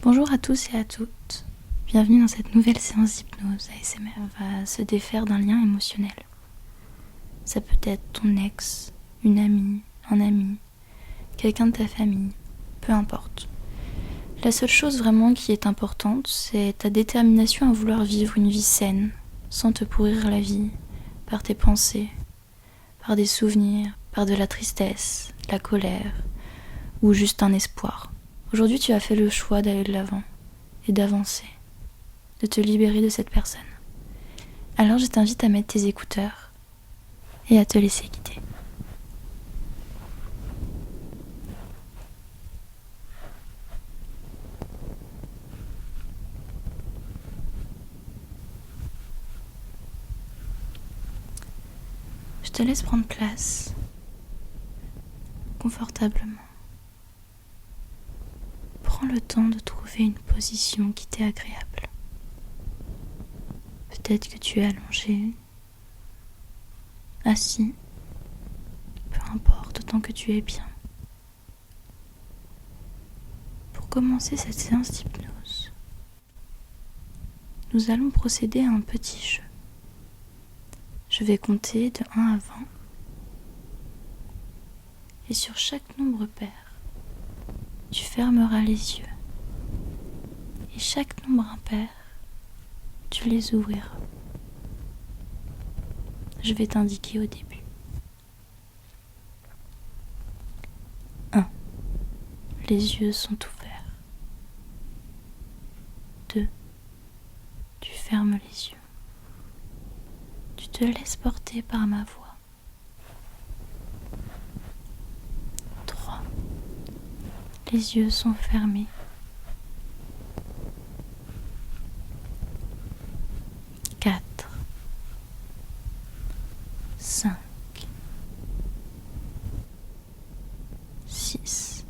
Bonjour à tous et à toutes. Bienvenue dans cette nouvelle séance d'hypnose ASMR. On va se défaire d'un lien émotionnel. Ça peut être ton ex, une amie, un ami, quelqu'un de ta famille, peu importe. La seule chose vraiment qui est importante, c'est ta détermination à vouloir vivre une vie saine, sans te pourrir la vie, par tes pensées, par des souvenirs, par de la tristesse, de la colère, ou juste un espoir. Aujourd'hui, tu as fait le choix d'aller de l'avant et d'avancer, de te libérer de cette personne. Alors je t'invite à mettre tes écouteurs et à te laisser guider. Je te laisse prendre place confortablement. Prends le temps de trouver une position qui t'est agréable. Peut-être que tu es allongé, assis, peu importe, tant que tu es bien. Pour commencer cette séance d'hypnose, nous allons procéder à un petit jeu. Je vais compter de 1 à 20 et sur chaque nombre pair, tu fermeras les yeux et chaque nombre impair, tu les ouvriras. Je vais t'indiquer au début. 1. Les yeux sont ouverts. 2. Tu fermes les yeux. Tu te laisses porter par ma voix. 3. Les yeux sont fermés. 4. 5. 6.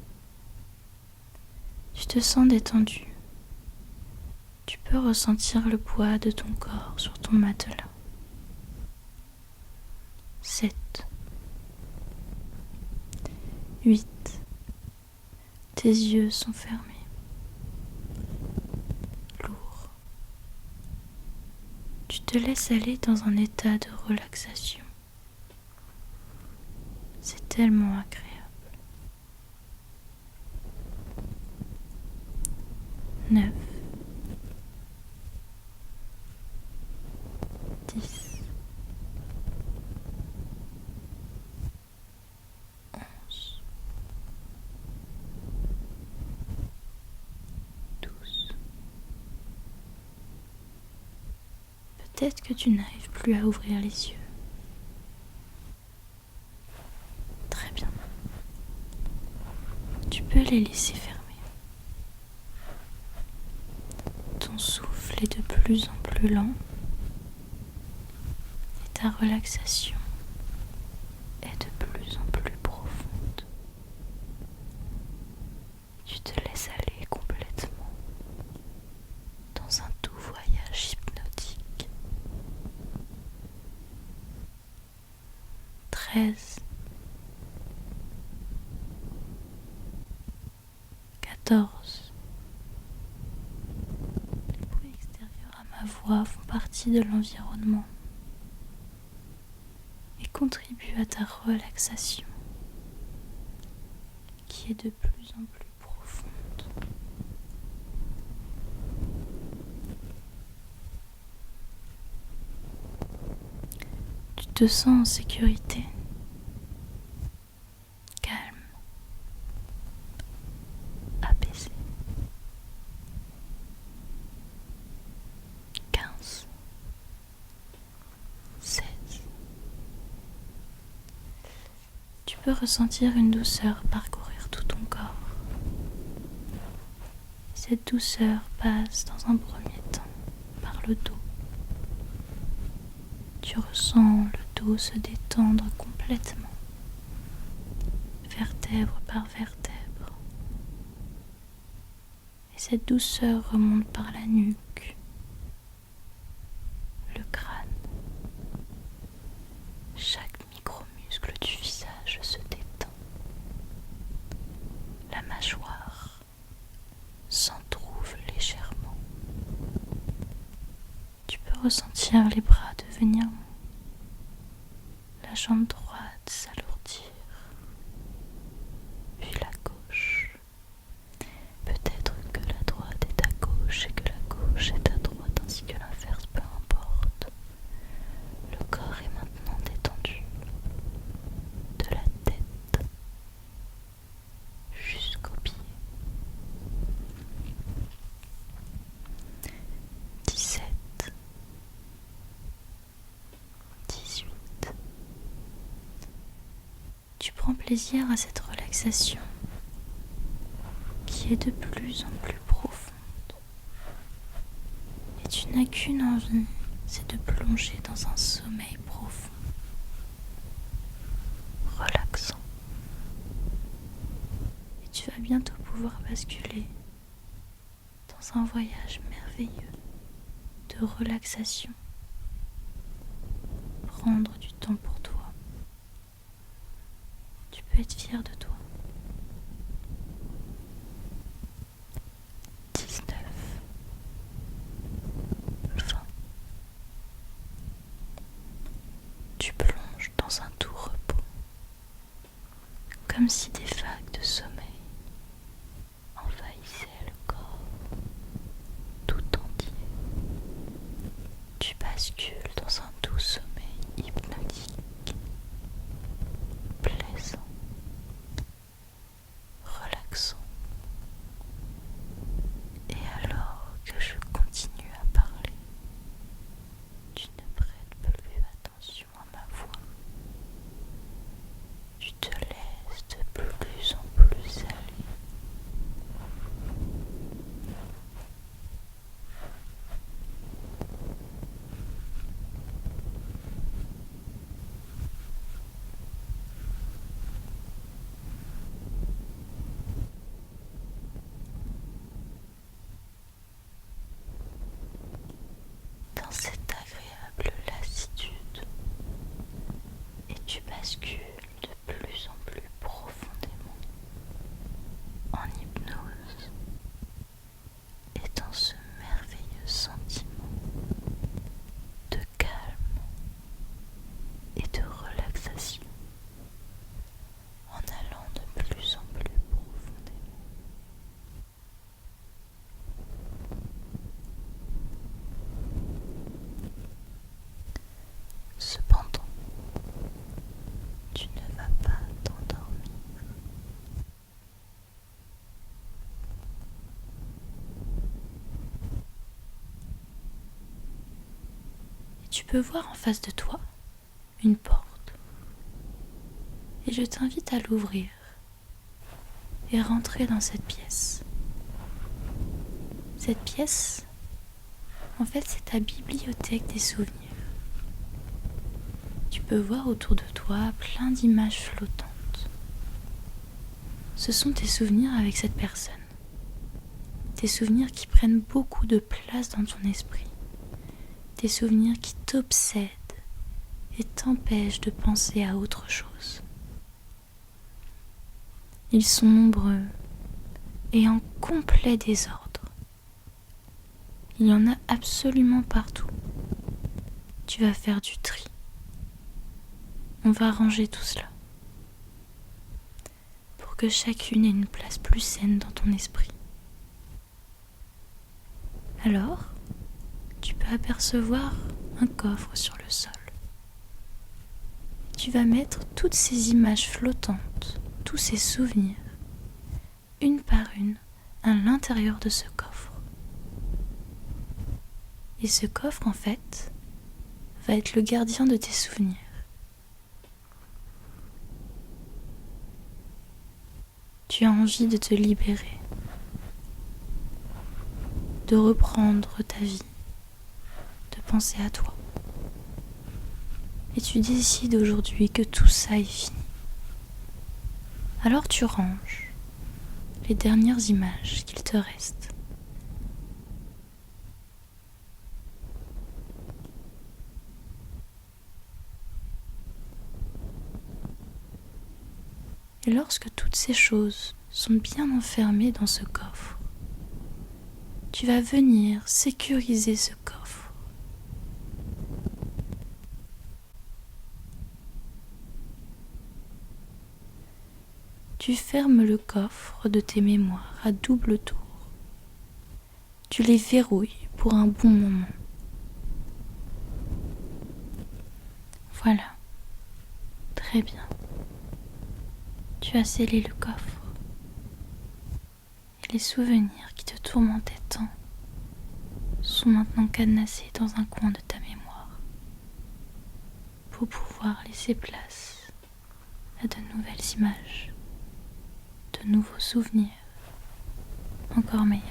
Tu te sens détendu. Tu peux ressentir le poids de ton corps sur ton matelas. 7. 8. Tes yeux sont fermés. Lourd. Tu te laisses aller dans un état de relaxation. C'est tellement agréable. 9. 10. 11. 12. Peut-être que tu n'arrives plus à ouvrir les yeux. Très bien. Tu peux les laisser fermer. Ton souffle est de plus en plus lent et ta relaxation est de plus en plus profonde. Tu te laisses aller complètement dans un doux voyage hypnotique. 13. 14. Les bruits extérieurs à ma voix font partie de l'environnement et contribuent à ta relaxation qui est de plus en plus profonde. Tu te sens en sécurité, calme, apaisé. 15. 16. Tu peux ressentir une douceur parcourir tout ton corps. Cette douceur passe dans un premier temps par le dos. Tu ressens le dos se détendre complètement, vertèbre par vertèbre. Et cette douceur remonte par la nuque, le crâne. Chaque micromuscle du visage se détend. La mâchoire s'entr'ouvre sentir les bras devenir longs, la jambe droite s'alourdir, puis la gauche. Peut-être que la droite est à gauche et que la gauche est à droite, ainsi que l'inverse, peu importe. Le corps est maintenant détendu, de la tête jusqu'aux pieds. 17, 18. Tu prends plaisir à cette relaxation qui est de plus en plus profonde. Et tu n'as qu'une envie, c'est de plonger dans un sommeil profond, relaxant. Et tu vas bientôt pouvoir basculer dans un voyage merveilleux de relaxation. Prendre du temps pour toi. Tu peux être fier de toi. 19, 20. Tu plonges dans un doux repos, comme si des vagues de sommeil envahissaient le corps tout entier. Tu bascules dans un doux sommeil hypnotique, plaisant, relaxant. Et alors que je continue à parler, tu ne prêtes plus attention à ma voix. Tu te laisses de plus en plus aller. Dans cette agréable lassitude, et tu bascules de plus en plus profondément en hypnose et dans ce merveilleux sentiment de calme et de relaxation en allant de plus en plus profondément. Cependant, tu ne vas pas t'endormir. Et tu peux voir en face de toi une porte. Et je t'invite à l'ouvrir et rentrer dans cette pièce. Cette pièce, en fait, c'est ta bibliothèque des souvenirs. Tu peux voir autour de toi plein d'images flottantes. Ce sont tes souvenirs avec cette personne. Tes souvenirs qui prennent beaucoup de place dans ton esprit. Tes souvenirs qui t'obsèdent et t'empêchent de penser à autre chose. Ils sont nombreux et en complet désordre. Il y en a absolument partout. Tu vas faire du tri. On va ranger tout cela pour que chacune ait une place plus saine dans ton esprit. Alors, tu peux apercevoir un coffre sur le sol. Tu vas mettre toutes ces images flottantes, tous ces souvenirs, une par une, à l'intérieur de ce coffre. Et ce coffre, en fait, va être le gardien de tes souvenirs. Tu as envie de te libérer, de reprendre ta vie, de penser à toi. Et tu décides aujourd'hui que tout ça est fini. Alors tu ranges les dernières images qu'il te reste. Et lorsque toutes ces choses sont bien enfermées dans ce coffre, tu vas venir sécuriser ce coffre Tu fermes le coffre de tes mémoires à double tour. Tu les verrouilles pour un bon moment. Voilà. Très bien. Tu as scellé le coffre. Et les souvenirs qui te tourmentaient tant sont maintenant cadenassés dans un coin de ta mémoire pour pouvoir laisser place à de nouvelles images, de nouveaux souvenirs encore meilleurs.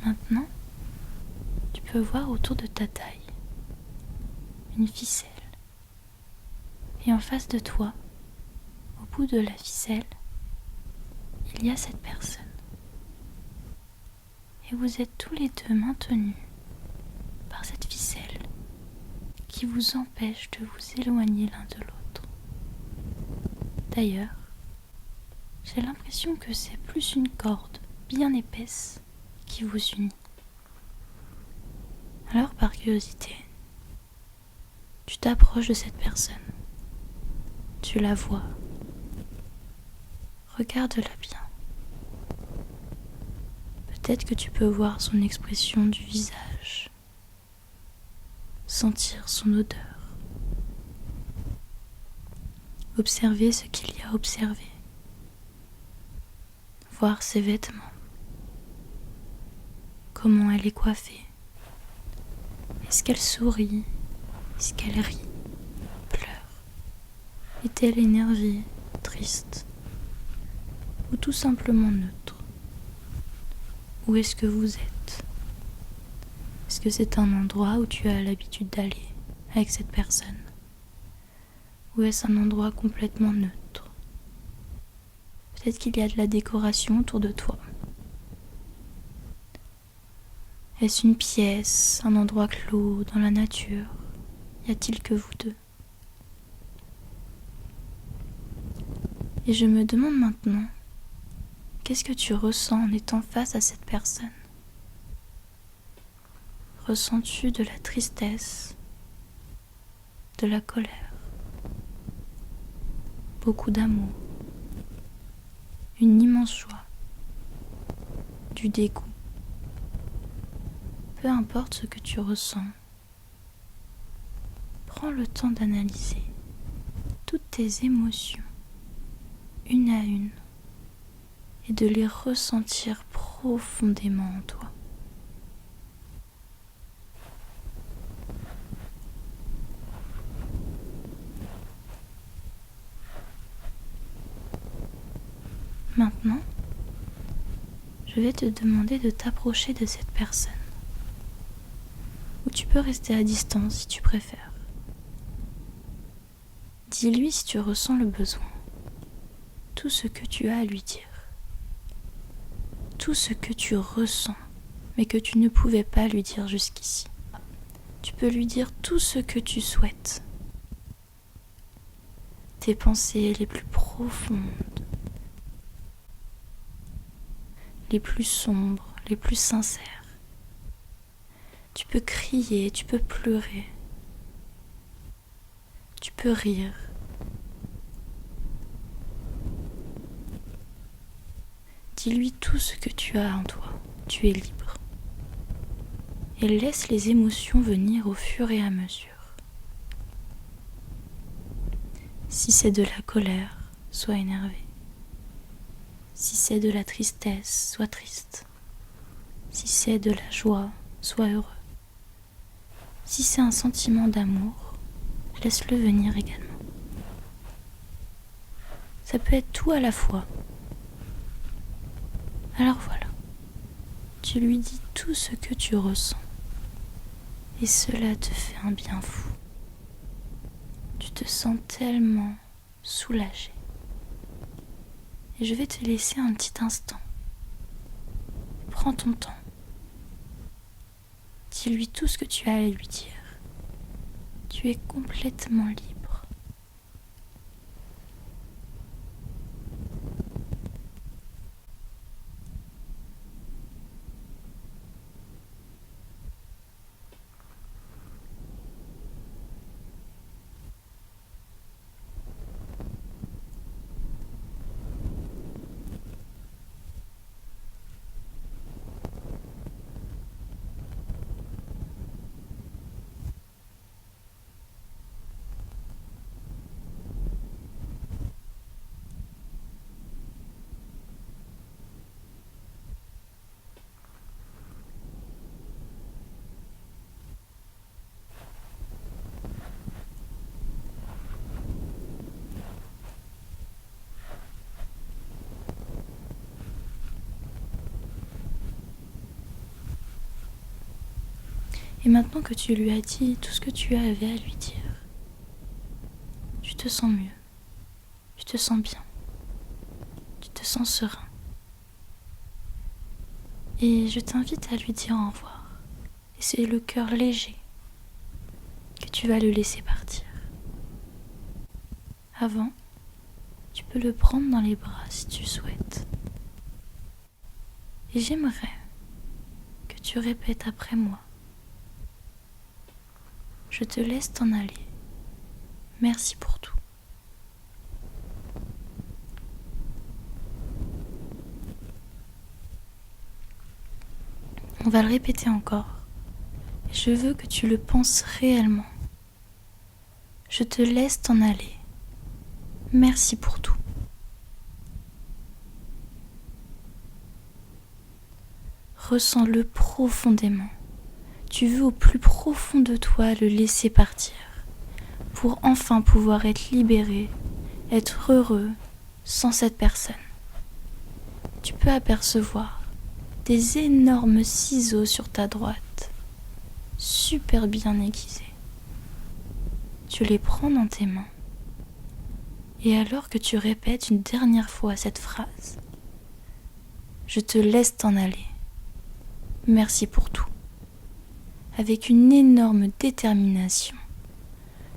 Maintenant, tu peux voir autour de ta taille une ficelle. Et en face de toi, au bout de la ficelle, il y a cette personne. Et vous êtes tous les deux maintenus par cette ficelle qui vous empêche de vous éloigner l'un de l'autre. D'ailleurs, j'ai l'impression que c'est plus une corde bien épaisse qui vous unit. Alors, par curiosité, tu t'approches de cette personne. Tu la vois. Regarde-la bien. Peut-être que tu peux voir son expression du visage, sentir son odeur, observer ce qu'il y a à observer, voir ses vêtements, comment elle est coiffée, est-ce qu'elle sourit, est-ce qu'elle rit, pleure, est-elle énervée, triste, ou tout simplement neutre? Où est-ce que vous êtes? Est-ce que c'est un endroit où tu as l'habitude d'aller avec cette personne? Ou est-ce un endroit complètement neutre? Peut-être qu'il y a de la décoration autour de toi. Est-ce une pièce, un endroit clos, dans la nature? Y a-t-il que vous deux? Et je me demande maintenant, qu'est-ce que tu ressens en étant face à cette personne? Ressens-tu de la tristesse, de la colère, beaucoup d'amour, une immense joie, du dégoût? Peu importe ce que tu ressens, prends le temps d'analyser toutes tes émotions, une à une, et de les ressentir profondément en toi. Maintenant, je vais te demander de t'approcher de cette personne. Ou tu peux rester à distance si tu préfères. Dis-lui si tu ressens le besoin, tout ce que tu as à lui dire, tout ce que tu ressens, mais que tu ne pouvais pas lui dire jusqu'ici. Tu peux lui dire tout ce que tu souhaites, tes pensées les plus profondes, les plus sombres, les plus sincères. Tu peux crier, tu peux pleurer, tu peux rire. Dis-lui tout ce que tu as en toi, tu es libre. Et laisse les émotions venir au fur et à mesure. Si c'est de la colère, sois énervé. Si c'est de la tristesse, sois triste. Si c'est de la joie, sois heureux. Si c'est un sentiment d'amour, laisse-le venir également. Ça peut être tout à la fois. Alors voilà, tu lui dis tout ce que tu ressens. Et cela te fait un bien fou. Tu te sens tellement soulagé. Et je vais te laisser un petit instant. Prends ton temps. Dis-lui tout ce que tu as à lui dire. Tu es complètement libre. Et maintenant que tu lui as dit tout ce que tu avais à lui dire, tu te sens mieux, tu te sens bien, tu te sens serein. Et je t'invite à lui dire au revoir. Et c'est le cœur léger que tu vas le laisser partir. Avant, tu peux le prendre dans les bras si tu souhaites. Et j'aimerais que tu répètes après moi. Je te laisse t'en aller. Merci pour tout. On va le répéter encore. Et je veux que tu le penses réellement. Je te laisse t'en aller. Merci pour tout. Ressens-le profondément. Tu veux au plus profond de toi le laisser partir pour enfin pouvoir être libéré, être heureux sans cette personne. Tu peux apercevoir des énormes ciseaux sur ta droite, super bien aiguisés. Tu les prends dans tes mains et alors que tu répètes une dernière fois cette phrase, je te laisse t'en aller. Merci pour tout. Avec une énorme détermination,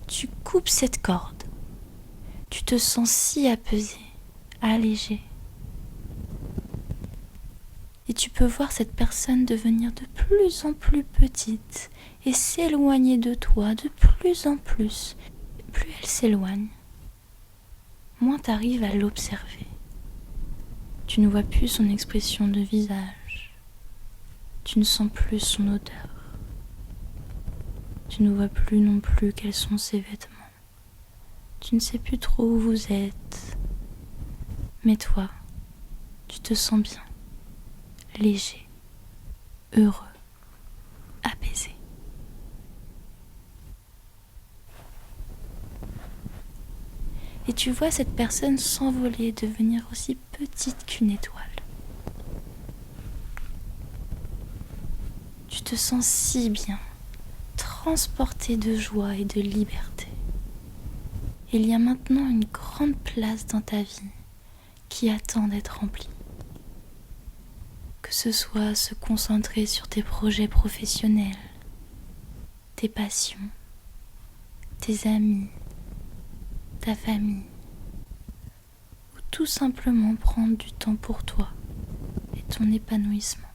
tu coupes cette corde. Tu te sens si apaisé, allégé. Et tu peux voir cette personne devenir de plus en plus petite et s'éloigner de toi de plus en plus. Plus elle s'éloigne, moins tu arrives à l'observer. Tu ne vois plus son expression de visage. Tu ne sens plus son odeur. Tu ne vois plus non plus quels sont ses vêtements. Tu ne sais plus trop où vous êtes. Mais toi, tu te sens bien, léger, heureux, apaisé. Et tu vois cette personne s'envoler et devenir aussi petite qu'une étoile. Tu te sens si bien, transporté de joie et de liberté. Il y a maintenant une grande place dans ta vie qui attend d'être remplie. Que ce soit se concentrer sur tes projets professionnels, tes passions, tes amis, ta famille, ou tout simplement prendre du temps pour toi et ton épanouissement.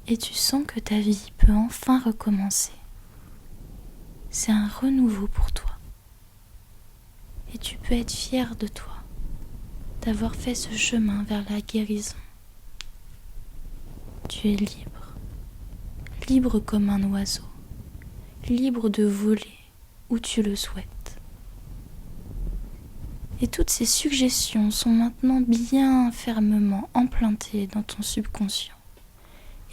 Et tu sens que ta vie peut enfin recommencer. C'est un renouveau pour toi. Et tu peux être fier de toi, d'avoir fait ce chemin vers la guérison. Tu es libre, libre comme un oiseau, libre de voler où tu le souhaites. Et toutes ces suggestions sont maintenant bien fermement implantées dans ton subconscient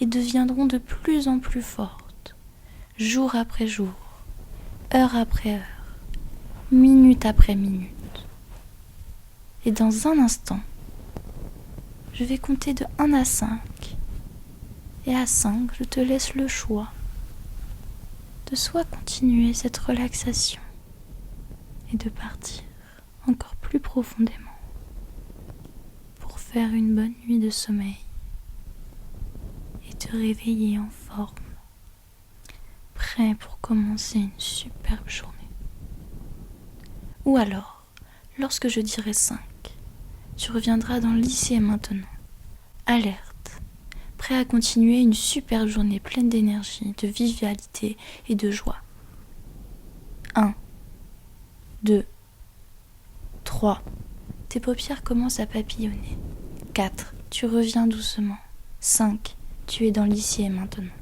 et deviendront de plus en plus fortes, jour après jour, heure après heure, minute après minute. Et dans un instant, je vais compter de 1 à 5. Et à 5, je te laisse le choix de soit continuer cette relaxation et de partir encore plus profondément pour faire une bonne nuit de sommeil et te réveiller en forme, prêt pour commencer une superbe journée. Ou alors, lorsque je dirai 5, tu reviendras dans le lycée maintenant, alerte, prêt à continuer une superbe journée pleine d'énergie, de vivalité et de joie. 1, 2, 3, tes paupières commencent à papillonner. 4, tu reviens doucement. 5, tu es dans le lycée maintenant.